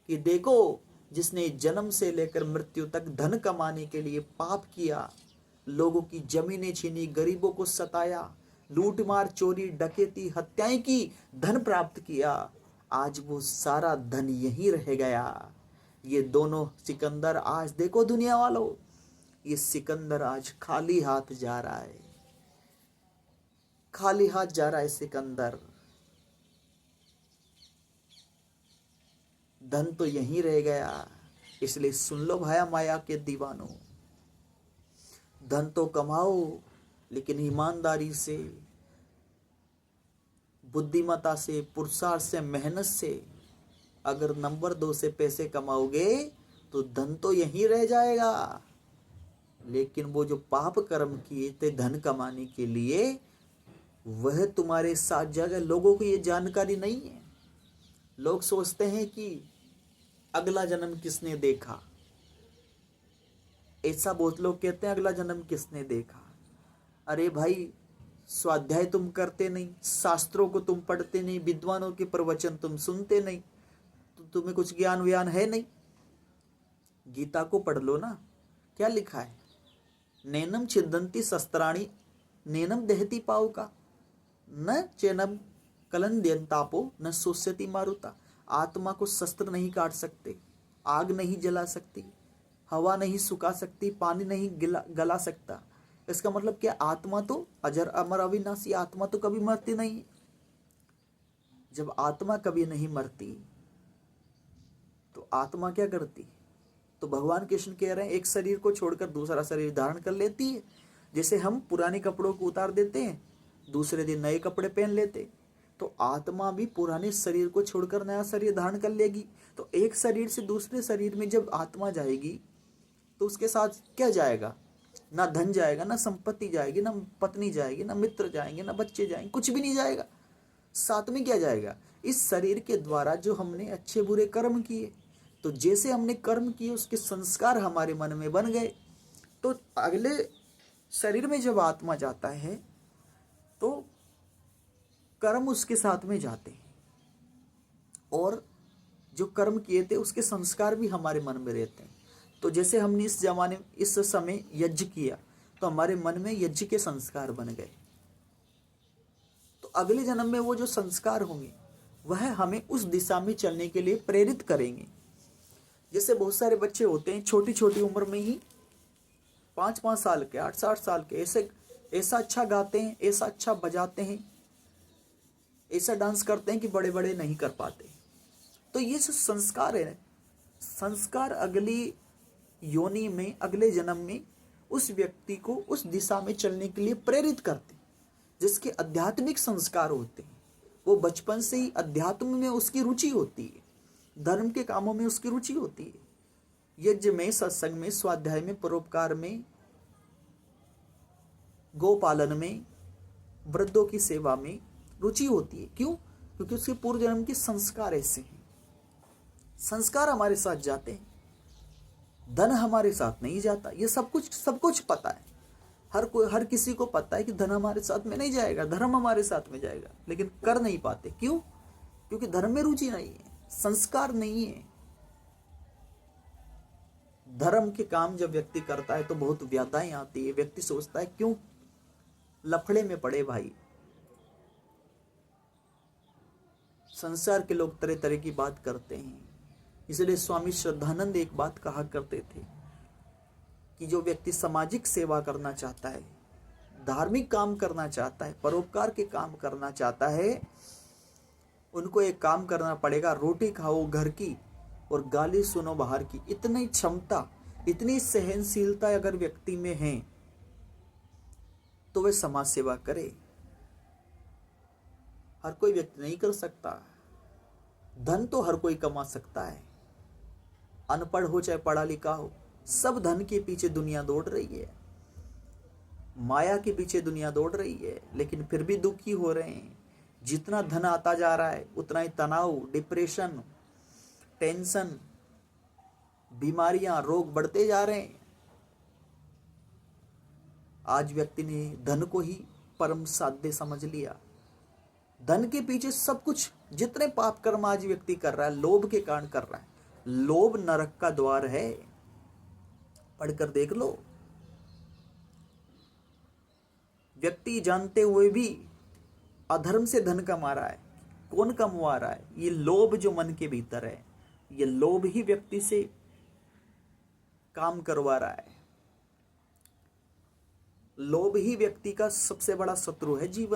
कि देखो, जिसने जन्म से लेकर मृत्यु तक धन कमाने के लिए पाप किया, लोगों की जमीनें छीनी, गरीबों को सताया, लूटमार, चोरी, डकैती, हत्याएं की, धन प्राप्त किया, आज वो सारा धन यहीं रह गया। ये दोनों सिकंदर आज देखो दुनिया वालों, ये सिकंदर आज खाली हाथ जा रहा है, खाली हाथ जा रहा है सिकंदर। धन तो यहीं रह गया। इसलिए सुन लो भाया माया के दीवानों, धन तो कमाओ लेकिन ईमानदारी से, बुद्धिमता से, पुरुषार्थ से, मेहनत से। अगर नंबर 2 से पैसे कमाओगे तो धन तो यहीं रह जाएगा, लेकिन वो जो पाप कर्म किए थे धन कमाने के लिए, वह तुम्हारे साथ जाएगा। लोगों को ये जानकारी नहीं है। लोग सोचते हैं कि अगला जन्म किसने देखा, ऐसा बहुत लोग कहते हैं, अगला जन्म किसने देखा। अरे भाई, स्वाध्याय तुम करते नहीं, शास्त्रों को तुम पढ़ते नहीं, विद्वानों के प्रवचन तुम सुनते नहीं, तो तुम्हें कुछ ज्ञान व्यान है नहीं। गीता को पढ़ लो ना, क्या लिखा है? नैनम छिदंती शस्त्राणी नैनम दहती पावका न चैनम कलंद्यंतापो न सोस्यति मारुता। आत्मा को शस्त्र नहीं काट सकते, आग नहीं जला सकती, हवा नहीं सुखा सकती, पानी नहीं गला सकता। इसका मतलब क्या? आत्मा तो अजर अमर अविनाशी, आत्मा तो कभी मरती नहीं। जब आत्मा कभी नहीं मरती तो आत्मा क्या करती? तो भगवान कृष्ण कह रहे हैं एक शरीर को छोड़कर दूसरा शरीर धारण कर लेती है। जैसे हम पुराने कपड़ों को उतार देते हैं, दूसरे दिन नए कपड़े पहन लेते, तो आत्मा भी पुराने शरीर को छोड़कर नया शरीर धारण कर लेगी। तो एक शरीर से दूसरे शरीर में जब आत्मा जाएगी तो उसके साथ क्या जाएगा? ना धन जाएगा, ना संपत्ति जाएगी, ना पत्नी जाएगी, ना मित्र जाएंगे, ना बच्चे जाएंगे, कुछ भी नहीं जाएगा। साथ में क्या जाएगा? इस शरीर के द्वारा जो हमने अच्छे बुरे कर्म किए, तो जैसे हमने कर्म किए उसके संस्कार हमारे मन में बन गए। तो अगले शरीर में जब आत्मा जाता है तो कर्म उसके साथ में जाते हैं, और जो कर्म किए थे उसके संस्कार भी हमारे मन में रहते हैं। तो जैसे हमने इस समय यज्ञ किया तो हमारे मन में यज्ञ के संस्कार बन गए, तो अगले जन्म में वो जो संस्कार होंगे वह हमें उस दिशा में चलने के लिए प्रेरित करेंगे। जैसे बहुत सारे बच्चे होते हैं छोटी छोटी उम्र में ही 5-5 साल के, 8-8 साल के, ऐसा अच्छा गाते हैं, ऐसा अच्छा बजाते हैं, ऐसा डांस करते हैं कि बड़े बड़े नहीं कर पाते। तो ये जो संस्कार है, संस्कार अगली योनि में, अगले जन्म में उस व्यक्ति को उस दिशा में चलने के लिए प्रेरित करते हैं। जिसके आध्यात्मिक संस्कार होते हैं, वो बचपन से ही अध्यात्म में उसकी रुचि होती है, धर्म के कामों में उसकी रुचि होती है, यज्ञ में, सत्संग में, स्वाध्याय में, परोपकार में, गोपालन में, वृद्धों की सेवा में रुचि होती है। क्यों? क्योंकि उसके पूर्व जन्म के संस्कार ऐसे हैं। संस्कार हमारे साथ जाते हैं, धन हमारे साथ नहीं जाता। ये सब कुछ पता है, हर किसी को पता है कि धन हमारे साथ में नहीं जाएगा, धर्म हमारे साथ में जाएगा, लेकिन कर नहीं पाते। क्यों? क्योंकि धर्म में रुचि नहीं है, संस्कार नहीं है। धर्म के काम जब व्यक्ति करता है तो बहुत व्याधाएं आती है। व्यक्ति सोचता है क्यों लफड़े में पड़े भाई। संसार के लोग तरह तरह की बात करते हैं। इसलिए स्वामी श्रद्धानंद एक बात कहा करते थे कि जो व्यक्ति सामाजिक सेवा करना चाहता है, धार्मिक काम करना चाहता है, परोपकार के काम करना चाहता है, उनको एक काम करना पड़ेगा, रोटी खाओ घर की और गाली सुनो बाहर की। इतनी क्षमता, इतनी सहनशीलता अगर व्यक्ति में है तो वह समाज सेवा करे। हर कोई व्यक्ति नहीं कर सकता। धन तो हर कोई कमा सकता है, अनपढ़ हो चाहे पढ़ा लिखा हो, सब धन के पीछे दुनिया दौड़ रही है, माया के पीछे दुनिया दौड़ रही है, लेकिन फिर भी दुखी हो रहे हैं। जितना धन आता जा रहा है उतना ही तनाव, डिप्रेशन, टेंशन, बीमारियां, रोग बढ़ते जा रहे हैं। आज व्यक्ति ने धन को ही परम साध्य समझ लिया। धन के पीछे सब कुछ, जितने पाप कर्म आज व्यक्ति कर रहा है लोभ के कारण कर रहा है। लोभ नरक का द्वार है, पढ़कर देख लो। व्यक्ति जानते हुए भी अधर्म से धन कमा रहा है। कौन कमवा रहा है? ये लोभ जो मन के भीतर है, ये लोभ ही व्यक्ति से काम करवा रहा है। लोभ ही व्यक्ति का सबसे बड़ा शत्रु है जीवन